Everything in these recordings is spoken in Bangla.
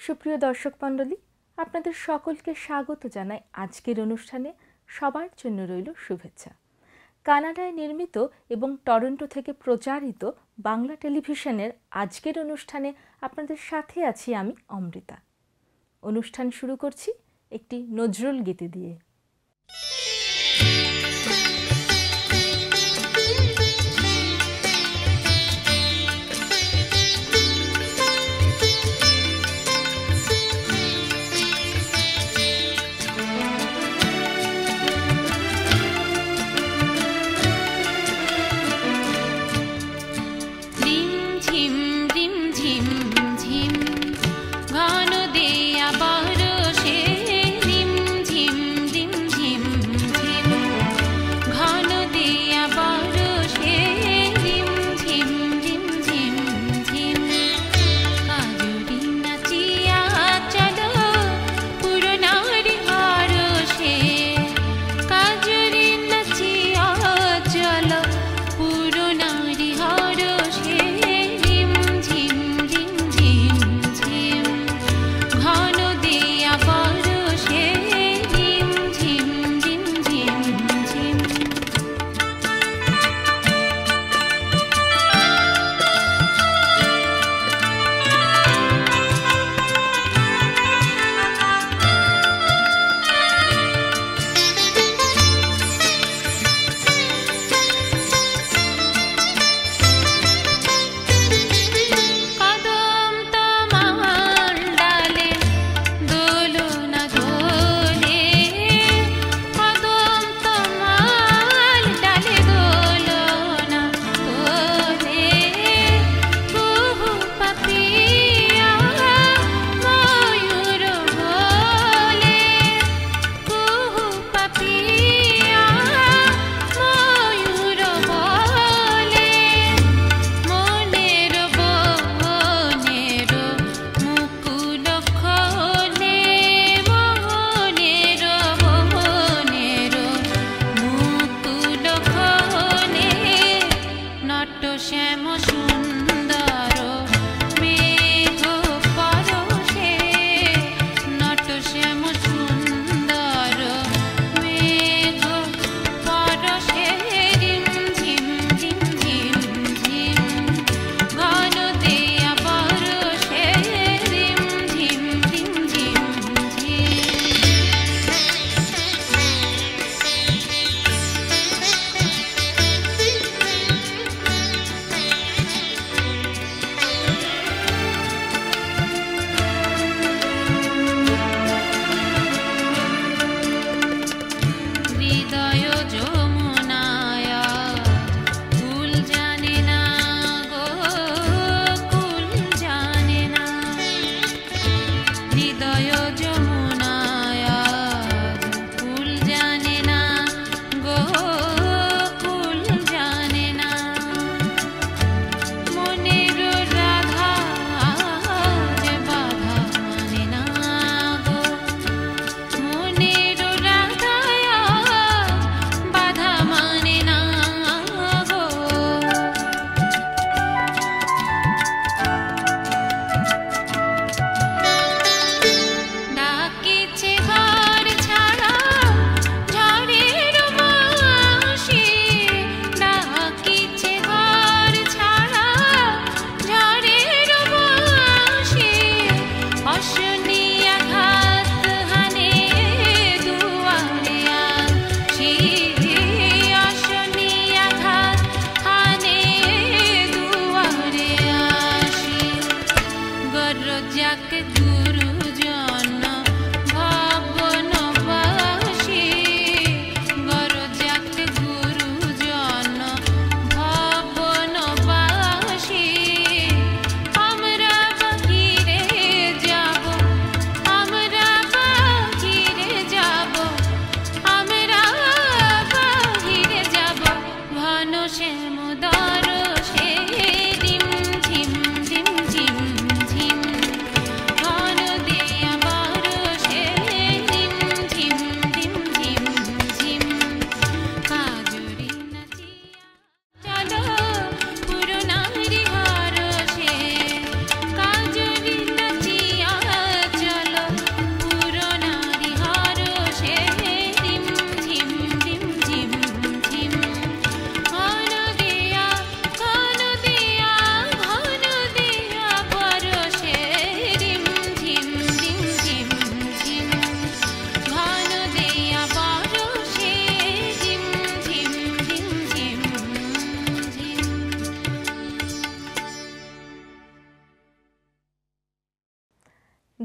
সুপ্রিয় দর্শক মণ্ডলী, আপনাদের সকলকে স্বাগত জানাই আজকের অনুষ্ঠানে। সবার জন্য রইল শুভেচ্ছা। কানাডায় নির্মিত এবং টরন্টো থেকে প্রচারিত বাংলা টেলিভিশনের আজকের অনুষ্ঠানে আপনাদের সাথে আছি আমি অমৃতা। অনুষ্ঠান শুরু করছি একটি নজরুল গীতি দিয়ে। ঘন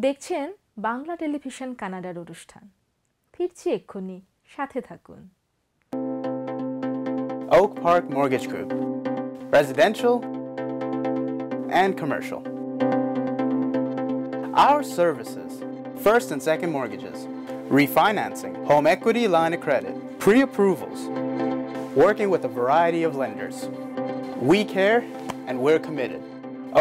দেখছেন বাংলা টেলিভিশন কানাডার অনুষ্ঠান। ফিরছি এক্ষুনি, সাথে থাকুন। Oak Park Mortgage Group, residential and commercial. Our services: first and second mortgages, refinancing, home equity line of credit, pre-approvals, working with a variety of lenders. We care and we're committed.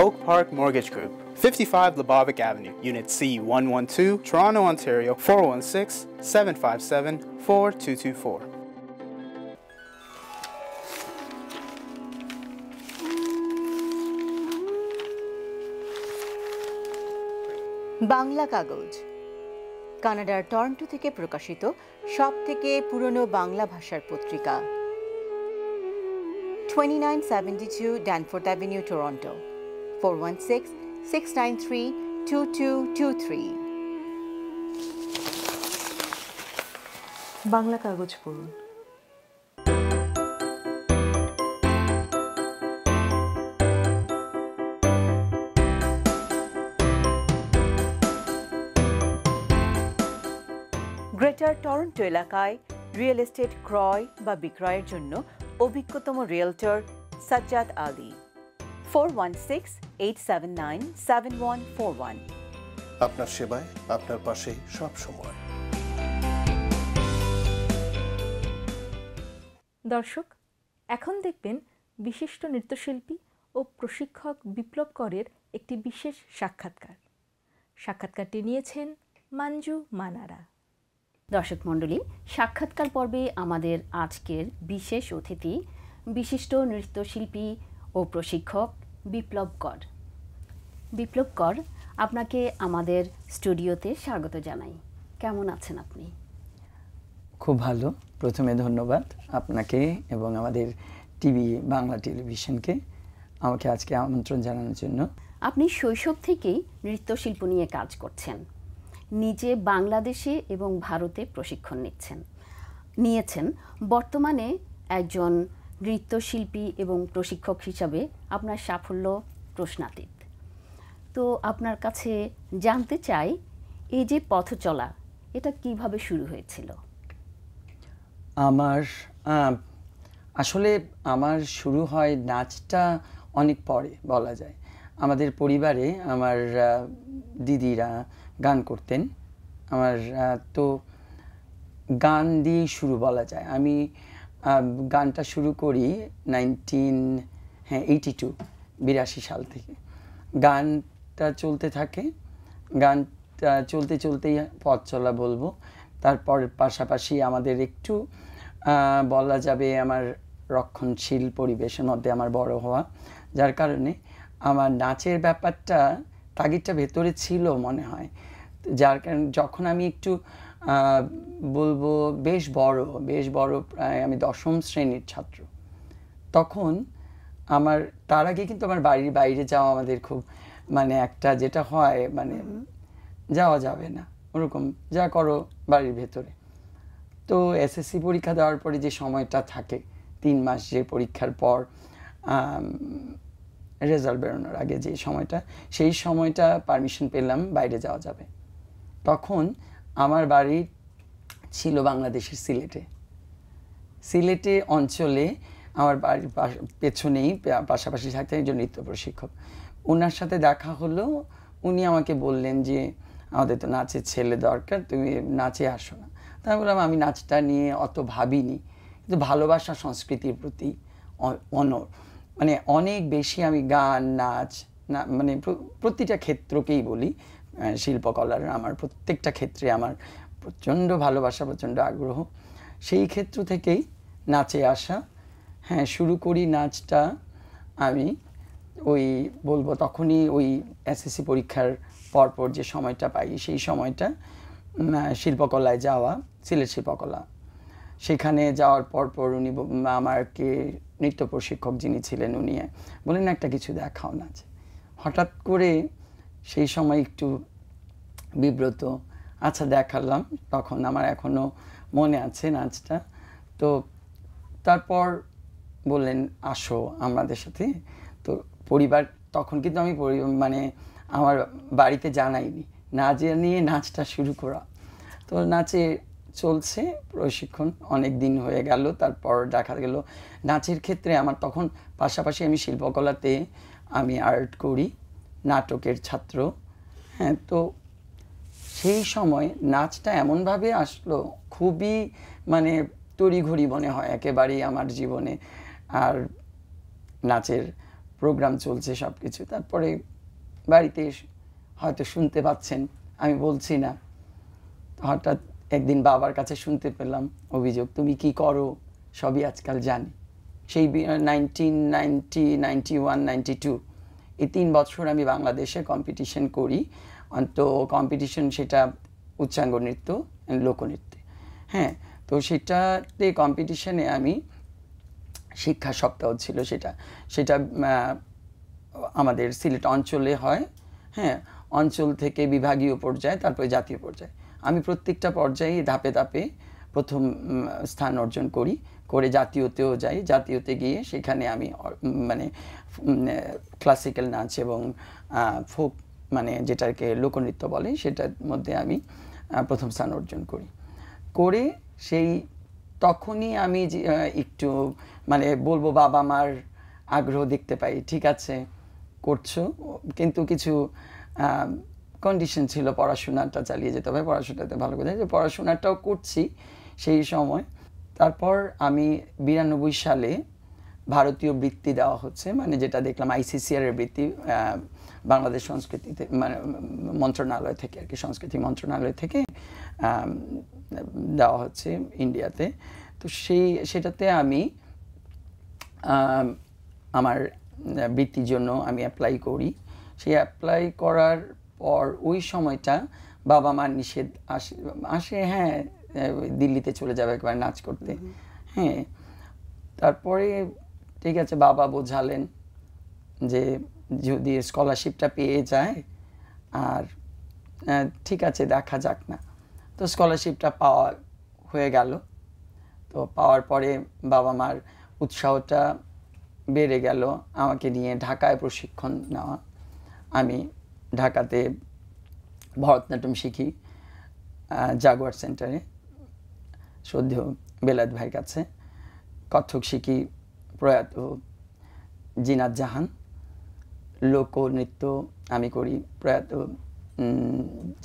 Oak Park Mortgage Group, 55 Lebovic Avenue, Unit C112, Toronto, Ontario, 416-757-4224. Bangla কাগজ কানাডার টরন্টো থেকে প্রকাশিত সবথেকে পুরনো বাংলা ভাষার পত্রিকা। 2972 ড্যানফোর্থ অ্যাভিনিউ, টরন্টো, 416-693-2223। বাংলা কাগজ পড়ুন। গ্রেটার টরন্টো এলাকায় রিয়েল এস্টেট ক্রয় বা বিক্রয়ের জন্য অভিজ্ঞতম রিয়েলটর সাজ্জাদ আলী। 416-879-7141। আপনার সেবায়, আপনার পাশে সব সময়। দর্শক, এখন দেখবেন বিশিষ্ট নৃত্যশিল্পী ও প্রশিক্ষক বিপ্লব করের একটি বিশেষ সাক্ষাৎকার। সাক্ষাৎকারটি নিয়েছেন মঞ্জু মানারা। দর্শক মণ্ডলী, সাক্ষাৎকার পর্বে আমাদের আজকের বিশেষ অতিথি বিশিষ্ট নৃত্যশিল্পী ও প্রশিক্ষক বিপ্লব কর। বিপ্লব কর, আপনাকে আমাদের স্টুডিওতে স্বাগত জানাই। কেমন আছেন আপনি? খুব ভালো। প্রথমে ধন্যবাদ আপনাকে এবং আমাদের বাংলা টেলিভিশনকে আমাকে আজকে আমন্ত্রণ জানানোর জন্য। আপনি শৈশব থেকেই নৃত্যশিল্প নিয়ে কাজ করছেন। নিজে বাংলাদেশে এবং ভারতে প্রশিক্ষণ নিয়েছেন। বর্তমানে একজন নৃত্যশিল্পী এবং প্রশিক্ষক হিসাবে আপনার সাফল্য প্রশ্নাতীত। তো আপনার কাছে জানতে চাই, এই যে পথ চলা, এটা কিভাবে শুরু হয়েছিল? আসলে আমার শুরু হয় নাচটা অনেক পরে বলা যায়। আমাদের পরিবারে আমার দিদিরা গান করতেন। আমার তো গান দিয়েই শুরু বলা যায়। আমি গানটা শুরু করি 1982 সাল থেকে। গানটা চলতে থাকে। গানটা চলতে চলতেই পথ চলা বলবো। তারপর পাশাপাশি আমাদের একটু বলা যাবে আমার রক্ষণশীল পরিবেশের মধ্যে আমার বড় হওয়া, যার কারণে আমার নাচের ব্যাপারটা তাগিদটা ভেতরে ছিল মনে হয়। যার কারণে যখন আমি একটু বলবো বেশ বড় প্রায় আমি 10ম শ্রেণীর ছাত্র, তখন আমার তার আগে কিন্তু আমার বাড়ির বাইরে যাওয়া আমাদের খুব মানে একটা যেটা হয় মানে যাওয়া যাবে না, ওরকম যা করো বাড়ির ভেতরে। তো এসএসসি পরীক্ষা দেওয়ার পরে যে সময়টা থাকে 3 মাস, যে পরীক্ষার পর রেজাল্ট বেরোনোর আগে যে সময়টা, সেই সময়টা পারমিশন পেলাম বাইরে যাওয়া যাবে। তখন আমার বাড়ি ছিল বাংলাদেশের সিলেটে অঞ্চলে। আমার বাড়ির পেছনেই পাশাপাশি থাকতেন একজন নৃত্য প্রশিক্ষক। ওনার সাথে দেখা হলো। উনি আমাকে বললেন যে আমাদের তো নাচের ছেলে দরকার, তুমি নাচে আসো না। তা আমি বললাম আমি নাচটা নিয়ে অত ভাবিনি, কিন্তু ভালোবাসা সংস্কৃতির প্রতি মানে অনেক বেশি আমি গান নাচ মানে প্রতিটা ক্ষেত্রকেই বলি, শিল্পকলার আমার প্রত্যেকটা ক্ষেত্রে আমার প্রচণ্ড ভালোবাসা, প্রচণ্ড আগ্রহ। সেই ক্ষেত্র থেকেই নাচে আসা। হ্যাঁ, শুরু করি নাচটা আমি ওই বলবো তখনই ওই এসএসসি পরীক্ষার পরপর যে সময়টা পাই, সেই সময়টা শিল্পকলায় যাওয়া, সিলেট শিল্পকলা। সেখানে যাওয়ার পরপর উনি আমাকে নৃত্য প্রশিক্ষক যিনি ছিলেন উনি বলেন একটা কিছু দেখাও নাচ। হঠাৎ করে সেই সময় একটু বিব্রত, আচ্ছা দেখালাম। তখন আমার এখনও মনে আছে নাচটা। তো তারপর বললেন আসো আমাদের সাথে। তো পরিবার তখন কিন্তু আমি মানে আমার বাড়িতে জানাইনি না জানিয়ে নাচটা শুরু করা। তো নাচে চলছে প্রশিক্ষণ অনেক দিন হয়ে গেল। তারপর দেখা গেল নাচের ক্ষেত্রে আমার তখন পাশাপাশি আমি শিল্পকলাতে আমি আর্ট করি, নাটকের ছাত্র। হ্যাঁ, তো সেই সময় নাচটা এমনভাবে আসলো, খুবই মানে তড়িঘড়ি মনে হয় একেবারেই আমার জীবনে। আর নাচের প্রোগ্রাম চলছে সব কিছু। তারপরে বাড়িতে হয়তো শুনতে পাচ্ছেন, আমি বলছি না, হঠাৎ একদিন বাবার কাছে শুনতে পেলাম অভিযোগ, তুমি কি করো সবই আজকাল জানি। সেই 1990, 91, 92 এই 3 বছর আমি বাংলাদেশে কম্পিটিশন করি। তো কম্পিটিশন সেটা উচ্চাঙ্গ নৃত্য, লোকনৃত্যে। হ্যাঁ, তো সেটাতে কম্পিটিশনে আমি শিক্ষা সপ্তাহ ছিল, সেটা আমাদের সিলেট অঞ্চলে হয়। হ্যাঁ, অঞ্চল থেকে বিভাগীয় পর্যায়ে, তারপরে জাতীয় পর্যায়ে। আমি প্রত্যেকটা পর্যায়ে ধাপে ধাপে প্রথম স্থান অর্জন করে জাতীয়তেও যাই। জাতীয়তে গিয়ে সেখানে আমি মানে ক্লাসিক্যাল নাচ এবং ফোক মানে যেটাকে লোকনৃত্য বলে সেটার মধ্যে আমি প্রথম স্থান অর্জন করে সেই তখনই আমি একটু মানে বলবো বাবা মার আগ্রহ দেখতে পাই, ঠিক আছে করছো, কিন্তু কিছু কন্ডিশন ছিল, পড়াশোনাটা চালিয়ে যেতে হবে, পড়াশোনাতে ভালো করে, যে পড়াশোনাটাও করছি সেই সময়। তারপর আমি 92 সালে ভারতীয় বৃত্তি দেওয়া হচ্ছে, মানে যেটা দেখলাম ICCR এর বৃত্তি, বাংলাদেশ সংস্কৃতিতে মানে মন্ত্রণালয় থেকে আর কি, সংস্কৃতি মন্ত্রণালয় থেকে দেওয়া হচ্ছে ইন্ডিয়াতে। তো সেটাতে আমি আমার বৃত্তির জন্য আমি অ্যাপ্লাই করি। সেই অ্যাপ্লাই করার পর ওই সময়টা বাবা মার নিষেধ আসে, হ্যাঁ দিল্লিতে চলে যাবে একবার নাচ করতে। হ্যাঁ, তারপরে ঠিক আছে বাবা বোঝালেন যে যদি স্কলারশিপটা পেয়ে যায় আর ঠিক আছে দেখা যাক না। তো স্কলারশিপটা পাওয়া হয়ে গেল। তো পাওয়ার পরে বাবা মার উৎসাহটা বেড়ে গেল আমাকে নিয়ে ঢাকায় প্রশিক্ষণ নেওয়া। আমি ঢাকাতে ভরতনাট্যম শিখি জাগুয়ার সেন্টারে শ্রদ্ধেয় বেলায়েত ভাইয়ের কাছে। কত্থক শিখি প্রয়াত জিনাত জাহান। লোকনৃত্য আমি করি প্রয়াত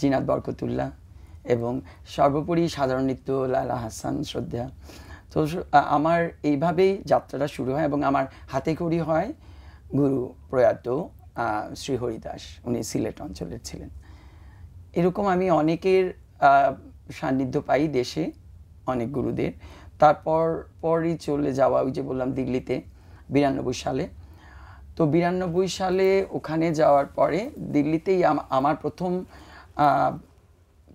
জিনাত বরকতুল্লাহ, এবং সর্বোপরি সাধারণ নৃত্য লালা হাসান শ্রদ্ধা। তো আমার এইভাবেই যাত্রাটা শুরু হয় এবং আমার হাতে খড়ি হয় গুরু প্রয়াত শ্রী হরিদাস, উনি সিলেট অঞ্চলের ছিলেন। এরকম আমি অনেকের সান্নিধ্য পাই দেশে, অনেক গুরুদের। পরই চলে যাওয়া, ওই যে বললাম দিল্লিতে 92 সালে। তো 92 সালে ওখানে যাওয়ার পরে দিল্লিতেই আমার প্রথম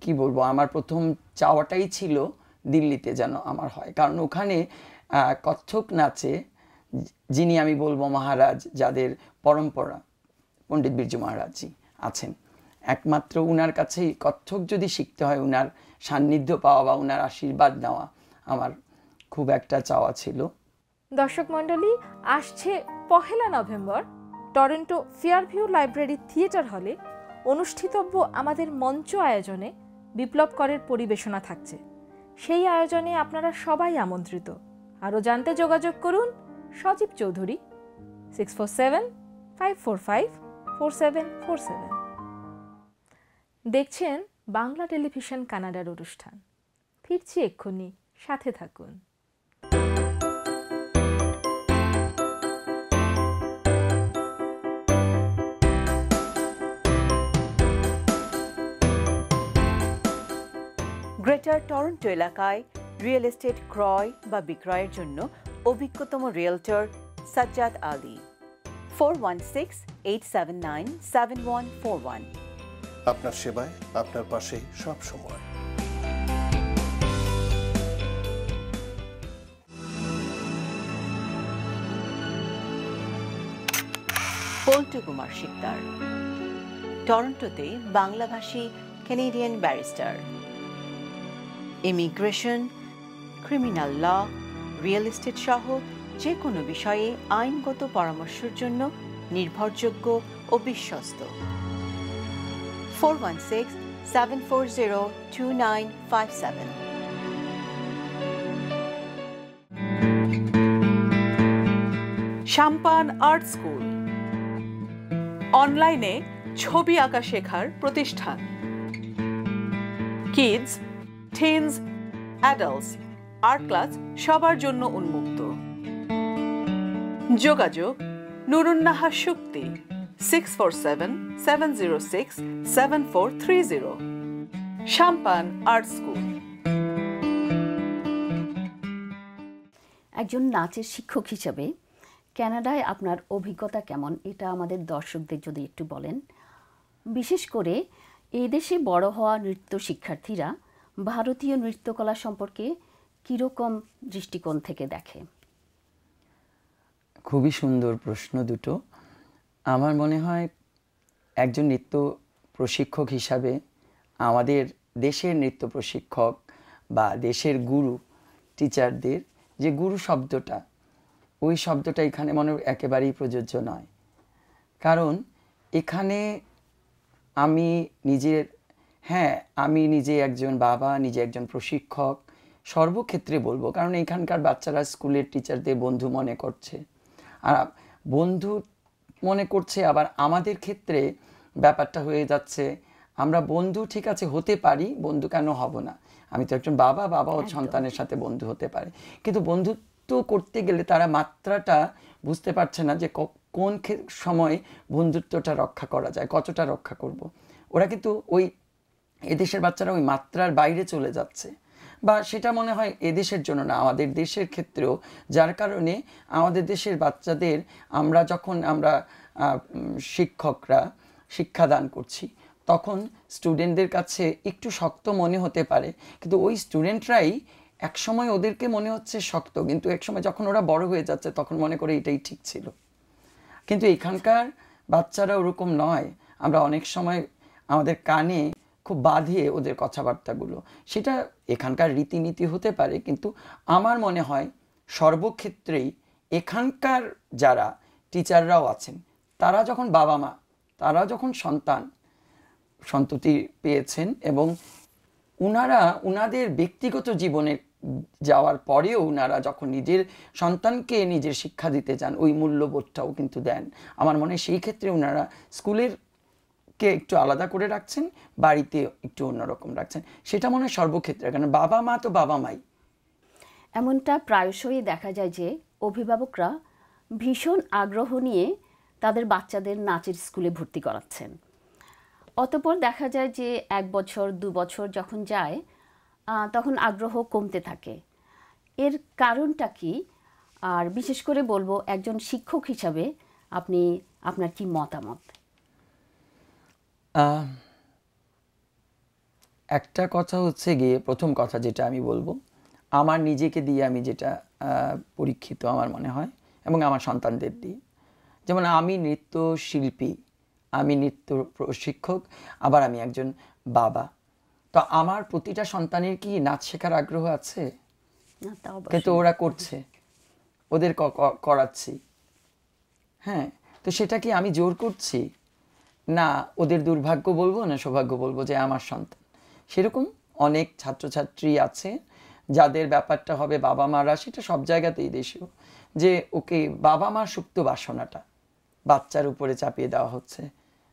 কি বলবো, আমার প্রথম চাওয়াটাই ছিল দিল্লিতে যেন আমার হয়, কারণ ওখানে কত্থক নাচে যিনি আমি বলবো মহারাজ, যাদের পরম্পরা পণ্ডিত বিরজু মহারাজজি আছেন, একমাত্র উনার কাছেই কত্থক যদি শিখতে হয়, উনার সান্নিধ্য পাওয়া বা উনার আশীর্বাদ নেওয়া আমার খুব একটা চাওয়া ছিল। দর্শক মণ্ডলী, আসছে 1 নভেম্বর টরন্টো ফেয়ারভিউ লাইব্রেরি থিয়েটার হলে অনুষ্ঠিতব্য আমাদের মঞ্চ আয়োজনে বিপ্লব করের পরিবেশনা থাকছে। সেই আয়োজনে আপনারা সবাই আমন্ত্রিত। আরও জানতে যোগাযোগ করুন সজীব চৌধুরী 6475454747। দেখছেন বাংলা টেলিভিশন কানাডার অনুষ্ঠান। ফিরছি এক্ষুনি, সাথে থাকুন। গ্রেটার টরন্টো এলাকায় রিয়েল এস্টেট ক্রয় বা বিক্রয়ের জন্য অভিজ্ঞতম রিয়েলটর সাজ্জাদ আলী। 416-879-7141। আপনার সেবায়, আপনার পাশে সব সময়। পল্টু কুমার শিকদার, টরন্টোতে বাংলাভাষী Canadian barrister. Immigration, criminal law, real estate সহ যে কোনো বিষয়ে আইনগত পরামর্শের জন্য নির্ভরযোগ্য ও বিশ্বস্ত। 416 7402957. সাম্পান আর্ট স্কুল অনলাইনে ছবি আঁকা শেখার প্রতিষ্ঠান। Kids, teens, adults art class সবার জন্য উন্মুক্ত। যোগাযোগ নুরুন্নাহার শুক্তি 647-706-7430। Sampan art school. একজন নাচের শিক্ষক হিসেবে কানাডায় আপনার অভিজ্ঞতা কেমন, এটা আমাদের দর্শকদের যদি একটু বলেন। বিশেষ করে এই দেশে বড় হওয়া নৃত্য শিক্ষার্থীরা ভারতীয় নৃত্যকলা সম্পর্কে কীরকম দৃষ্টিকোণ থেকে দেখে? খুবই সুন্দর প্রশ্ন দুটো। আমার মনে হয় একজন নৃত্য প্রশিক্ষক হিসাবে আমাদের দেশের নৃত্য প্রশিক্ষক বা দেশের গুরু টিচারদের যে গুরু শব্দটা, ওই শব্দটা এখানে মনে একেবারেই প্রযোজ্য নয়। কারণ এখানে আমি নিজে একজন বাবা, নিজে একজন প্রশিক্ষক, সর্বক্ষেত্রে বলবো। কারণ এখানকার বাচ্চারা স্কুলের টিচারদের বন্ধু মনে করছে, আর বন্ধু মনে করছে। আবার আমাদের ক্ষেত্রে ব্যাপারটা হয়ে যাচ্ছে, আমরা বন্ধু ঠিক আছে হতে পারি, বন্ধু কেন হব না? আমি তো একজন বাবা, বাবা ও সন্তানের সাথে বন্ধু হতে পারে, কিন্তু বন্ধুত্ব করতে গেলে তারা মাত্রাটা বুঝতে পারছে না যে কোন সময় বন্ধুত্বটা রক্ষা করা যায়, কতটা রক্ষা করব। ওরা কিন্তু এদেশের বাচ্চারা ওই মাত্রার বাইরে চলে যাচ্ছে, বা সেটা মনে হয় এদেশের জন্য না, আমাদের দেশের ক্ষেত্রেও। যার কারণে আমাদের দেশের বাচ্চাদের আমরা শিক্ষকরা শিক্ষাদান করছি, তখন স্টুডেন্টদের কাছে একটু শক্ত মনে হতে পারে, কিন্তু ওই স্টুডেন্টরাই একসময় ওদেরকে মনে হচ্ছে শক্ত, কিন্তু একসময় যখন ওরা বড় হয়ে যাচ্ছে তখন মনে করে এটাই ঠিক ছিল। কিন্তু এখানকার বাচ্চারা ওরকম নয়। আমরা অনেক সময় আমাদের কানে খুব বাঁধিয়ে ওদের কথাবার্তাগুলো, সেটা এখানকার রীতিনীতি হতে পারে, কিন্তু আমার মনে হয় সর্বক্ষেত্রেই এখানকার যারা টিচাররাও আছেন, তারা যখন বাবা মা, তারা যখন সন্ততি পেয়েছেন এবং উনাদের ব্যক্তিগত জীবনে যাওয়ার পরেও উনারা যখন নিজের সন্তানকে নিজের শিক্ষা দিতে চান, ওই মূল্যবোধটাও কিন্তু দেন। আমার মনে হয় সেই ক্ষেত্রে উনারা স্কুলেরকে একটু আলাদা করে রাখছেন, বাড়িতে একটু অন্যরকম রাখছেন। সেটা মনে হয় সর্বক্ষেত্রে, কারণ বাবা মা তো বাবা মাই। এমনটা প্রায়শই দেখা যায় যে অভিভাবকরা ভীষণ আগ্রহ নিয়ে তাদের বাচ্চাদের নাচের স্কুলে ভর্তি করাচ্ছেন, অতঃপর দেখা যায় যে 1 বছর 2 বছর যখন যায় তখন আগ্রহ কমতে থাকে। এর কারণটা কি? আর বিশেষ করে বলবো একজন শিক্ষক হিসাবে আপনার কি মতামত? একটা কথা হচ্ছে গিয়ে, প্রথম কথা যেটা আমি বলবো, আমার নিজেকে দিয়ে আমি যেটা পরীক্ষিত আমার মনে হয়, এবং আমার সন্তানদের দিয়ে। যেমন আমি নৃত্য শিল্পী, আমি নৃত্য প্রশিক্ষক, আবার আমি একজন বাবা। তো আমার প্রতিটা সন্তানের কি নাচ শেখার আগ্রহ আছে? কিন্তু ওরা করছে, ওদের করাচ্ছি। হ্যাঁ, তো সেটা কি আমি জোর করছি? না, ওদের দুর্ভাগ্য বলবো না সৌভাগ্য বলবো যে আমার সন্তান। সেরকম অনেক ছাত্রছাত্রী আছে যাদের ব্যাপারটা হবে বাবা মারা, সেটা সব জায়গাতেই দেশেও, যে ওকে বাবা মার সুপ্ত বাসনাটা বাচ্চার উপরে চাপিয়ে দেওয়া হচ্ছে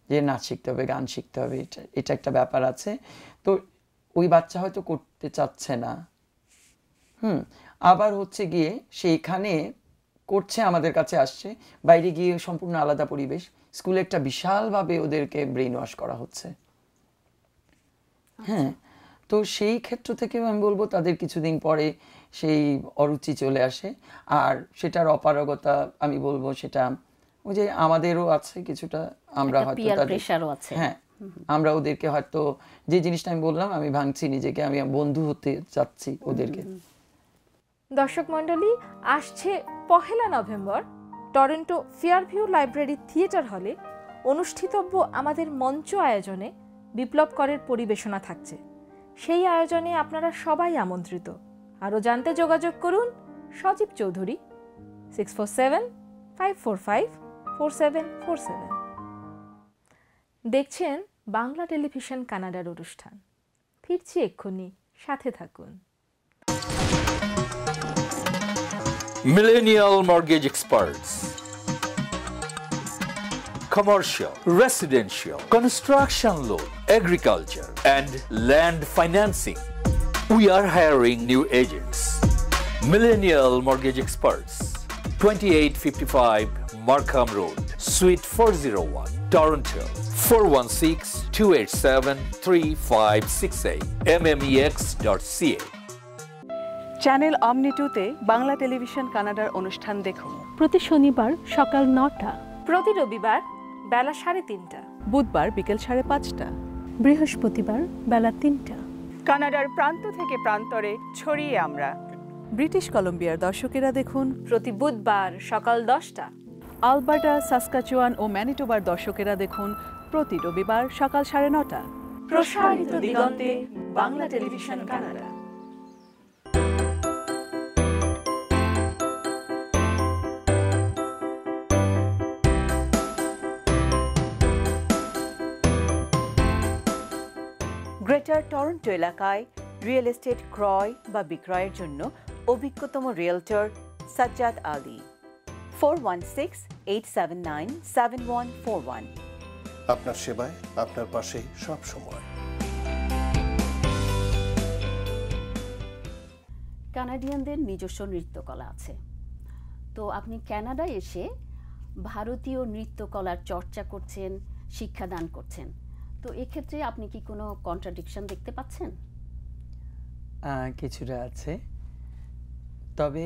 যে নাচ শিখতে হবে, গান শিখতে হবে, এটা একটা ব্যাপার আছে। তো ওই বাচ্চা হয়তো করতে চাচ্ছে না, আবার হচ্ছে গিয়ে সেইখানে করছে, আমাদের কাছে আসছে, বাইরে গিয়ে সম্পূর্ণ আলাদা পরিবেশ। স্কুলে একটা বিশালভাবে ওদেরকে ব্রেইন ওয়াশ করা হচ্ছে। হ্যাঁ, তো সেই ক্ষেত্র থেকে আমি বলবো তাদের কিছুদিন পরে সেই অরুচি চলে আসে, আর সেটার অপারগতা আমি বলবো সেটা ওই যে আমাদেরও আছে কিছুটা। আমরা হয়তো হ্যাঁ, আমরা ওদেরকে হয়তো যে জিনিসটা আমি বললাম, আমি ভাঙছি নিজেকে, আমি বন্ধু হতে চাচ্ছি ওদেরকে। দর্শক মণ্ডলী, আসছে 1 নভেম্বর টরন্টো ফেয়ারভিউ লাইব্রেরি থিয়েটার হলে অনুষ্ঠিতব্য আমাদের মঞ্চ আয়োজনে বিপ্লব করের পরিবেশনা থাকছে। সেই আয়োজনে আপনারা সবাই আমন্ত্রিত। আরও জানতে যোগাযোগ করুন সজীব চৌধুরী 647-545-4747। দেখছেন বাংলা টেলিভিশন কানাডার অনুষ্ঠান। ফিরছি এক্ষুনি, সাথে থাকুন। Millennial Mortgage Experts. Commercial, residential, construction loan, agriculture, and land financing. We are hiring new agents. Millennial Mortgage Experts, 2855 Markham Road, Suite 401, Toronto, 416-287-3568, mmex.ca. Channel অমনি 2-তে বাংলা টেলিভিশন কানাডার অনুষ্ঠান দেখুন প্রতি শনিবার সকাল 9টা, প্রতি রবিবার বেলা 3:30, বুধবার বিকেল 5:30। বৃহস্পতিবার বেলা 3টা। কানাডার প্রান্ত থেকে প্রান্তরে ছড়িয়ে আমরা। ব্রিটিশ কলম্বিয়ার দর্শকেরা দেখুন প্রতি বুধবার সকাল 10টা, আলবার্টা, সাসকাচুয়ান ও ম্যানিটোবার দর্শকেরা দেখুন প্রতি রবিবার সকাল 9:30। প্রসারিত দিগন্তে Bangla television Canada. Greater Toronto এলাকায় রিয়েল এস্টেট ক্রয় বা বিক্রয়ের জন্য অভিজ্ঞতম রিয়েলটর সাজ্জাদ আলী। 416-879-7141। আপনার সেবায়, আপনার পাশে সব সময়। কানাডিয়ানদের নিজস্ব নৃত্যকলা আছে। তো আপনি কানাডায় এসে ভারতীয় নৃত্যকলার চর্চা করছেন, শিক্ষাদান করছেন। তো এক্ষেত্রে আপনি কি কোনো কন্ট্রাডিকশন দেখতে পাচ্ছেন? কিছুটা আছে, তবে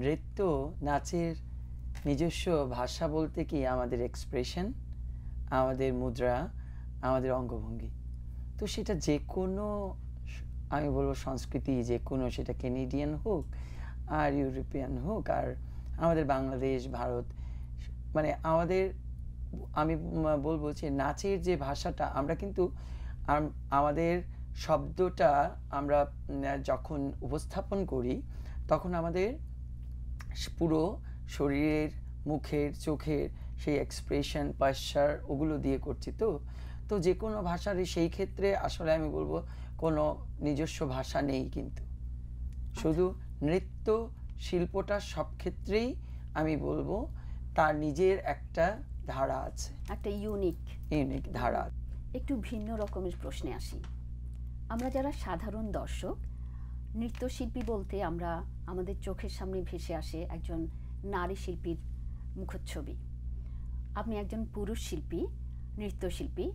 নৃত্য নাচের নিজস্ব ভাষা বলতে কি আমাদের এক্সপ্রেশন, আমাদের মুদ্রা, আমাদের অঙ্গভঙ্গি। তো সেটা যে কোনো, আমি বলবো সংস্কৃতি যে কোনো, সেটা কেনেডিয়ান হোক আর ইউরোপিয়ান হোক আর আমাদের বাংলাদেশ, ভারত, মানে আমাদের, আমি বলবো যে নাচের যে ভাষাটা আমরা কিন্তু আমাদের শব্দটা আমরা যখন উপস্থাপন করি তখন আমাদের পুরো শরীরের, মুখের, চোখের সেই এক্সপ্রেশন, পশ্চার, ওগুলো দিয়ে করছি। তো যে কোনো ভাষারই সেই ক্ষেত্রে আসলে আমি বলবো কোনো নিজস্ব ভাষা নেই, কিন্তু শুধু নৃত্য শিল্পটা সব ক্ষেত্রেই আমি বলবো তার নিজের একটা ধারা আছে, একটা ইউনিক ধারা। একটু ভিন্ন রকমের প্রশ্নে আসি। আমরা যারা সাধারণ দর্শক, নৃত্যশিল্পী বলতে আমরা আমাদের চোখের সামনে ভেসে আসে একজন নারী শিল্পীর মুখচ্ছবি। আপনি একজন পুরুষ শিল্পী, নৃত্যশিল্পী।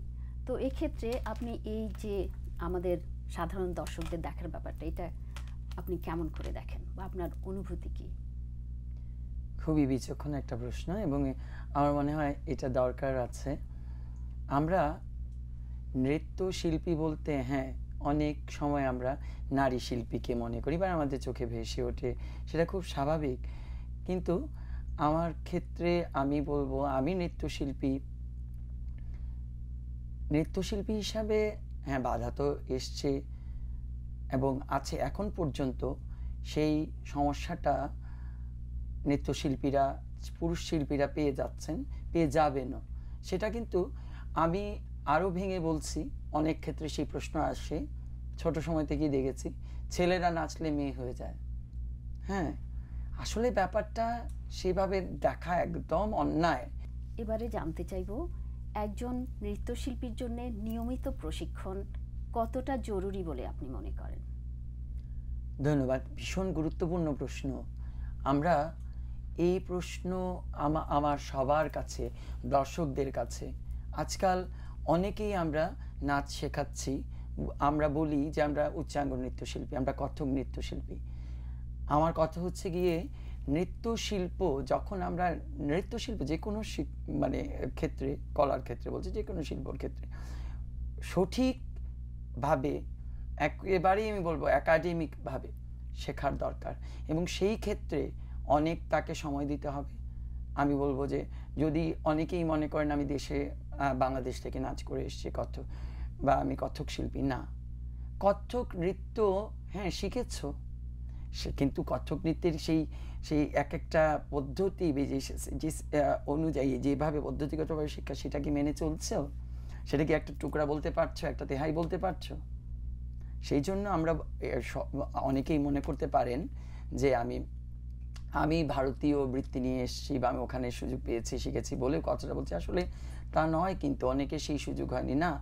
তো এক্ষেত্রে আপনি এই যে আমাদের সাধারণ দর্শকদের দেখার ব্যাপারটা, এটা আপনি কেমন করে দেখেন বা আপনার অনুভূতি কি? খুবই বিচক্ষণ একটা প্রশ্ন, এবং আমার মনে হয় এটা দরকার আছে। আমরা নৃত্যশিল্পী বলতে হ্যাঁ অনেক সময় আমরা নারী শিল্পীকে মনে করি বা আমাদের চোখে ভেসে ওঠে, সেটা খুব স্বাভাবিক। কিন্তু আমার ক্ষেত্রে আমি বলবো আমি নৃত্যশিল্পী হিসাবে হ্যাঁ বাধা তো এসছে এবং আছে এখন পর্যন্ত। সেই সমস্যাটা নৃত্যশিল্পীরা, পুরুষ শিল্পীরা পেয়ে যাচ্ছেন, পেয়ে যাবেনও। সেটা কিন্তু আমি আরও ভেঙে বলছি, অনেক ক্ষেত্রে সেই প্রশ্ন আসে, ছোট সময় থেকেই দেখেছি ছেলেরা নাচলে মেয়ে হয়ে যায়। হ্যাঁ, আসলে ব্যাপারটা সেভাবে দেখা একদম অন্যায়। এবারে জানতে চাইব, একজন নৃত্যশিল্পীর জন্য নিয়মিত প্রশিক্ষণ কতটা জরুরি বলে আপনি মনে করেন? ধন্যবাদ, ভীষণ গুরুত্বপূর্ণ প্রশ্ন। আমরা এই প্রশ্ন আমার সবার কাছে, দর্শকদের কাছে, আজকাল অনেকেই আমরা নাচ শেখাচ্ছি, আমরা বলি যে আমরা উচ্চাঙ্গ নৃত্যশিল্পী, আমরা কত্থক নৃত্যশিল্পী। আমার কথা হচ্ছে গিয়ে নৃত্যশিল্প, যখন আমরা নৃত্যশিল্প যে কোনো মানে ক্ষেত্রে, কলার ক্ষেত্রে বলছি, যে কোনো শিল্পর ক্ষেত্রে সঠিকভাবে, একেবারেই আমি বলবো একাডেমিকভাবে শেখার দরকার, এবং সেই ক্ষেত্রে অনেক তাকে সময় দিতে হবে। আমি বলবো যে যদি অনেকেই মনে করেন আমি বাংলাদেশ থেকে নাচ করে এসেছি কত্থক, বা আমি কত্থক শিল্পী, না, কত্থক নৃত্য হ্যাঁ শিখেছ, কিন্তু কত্থক নৃত্যের সেই এক একটা পদ্ধতি যে অনুযায়ী যেভাবে পদ্ধতিগতভাবে শিক্ষা, সেটা কি মেনে চলছে? সেটা কি একটা টুকরা বলতে পারছো, একটা তেহাই বলতে পারছো? সেই জন্য আমরা অনেকেই মনে করতে পারেন যে আমি ভারতীয় বৃত্তি নিয়ে এসেছি বা আমি ওখানে সুযোগ পেয়েছি, শিখেছি বলে কথাটা বলছি। আসলে তা নয়, কিন্তু অনেকে সেই সুযোগ হয়নি না।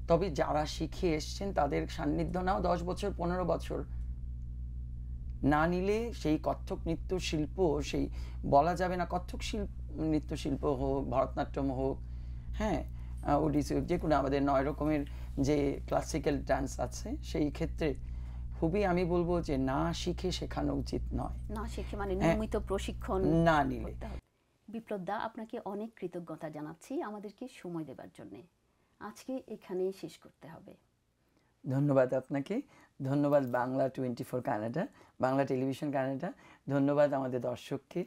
তবে যারা শিখে এসছেন তাদের সান্নিধ্য নাও 10 বছর 15 বছর না নিলে সেই কত্থক নৃত্য শিল্প, সেই বলা যাবে না, কত্থক নৃত্য শিল্প হোক, ভরতনাট্যম হোক, হ্যাঁ, ওডিসি হোক, যে কোনো আমাদের 9 রকমের যে ক্লাসিক্যাল ডান্স আছে, সেই ক্ষেত্রে খুবই আমি বলবো যে না শিখে শেখানো উচিত নয়। না শিখে মানে নিয়মিত প্রশিক্ষণ না নিলে। বিপ্লব দা, আপনাকে অনেক কৃতজ্ঞতা জানাচ্ছি আমাদেরকে সময় দেবার জন্য। আজকে এখানেই শেষ করতে হবে। ধন্যবাদ আপনাকে, ধন্যবাদ Bangla 24 Canada, Bangla television Canada, ধন্যবাদ আমাদের দর্শককে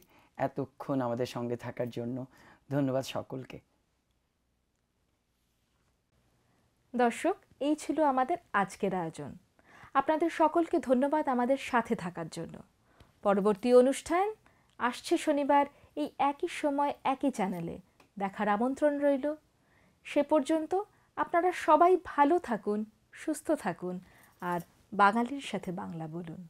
এতক্ষণ আমাদের সঙ্গে থাকার জন্য, ধন্যবাদ সকলকে। দর্শক, এই ছিল আমাদের আজকের আয়োজন। আপনাদের সকলকে ধন্যবাদ আমাদের সাথে থাকার জন্য। পরবর্তী অনুষ্ঠান আসছে শনিবার এই একই সময় একই চ্যানেলে। দেখার আমন্ত্রণ রইল। সে পর্যন্ত আপনারা সবাই ভালো থাকুন, সুস্থ থাকুন আর বাঙালির সাথে বাংলা বলুন।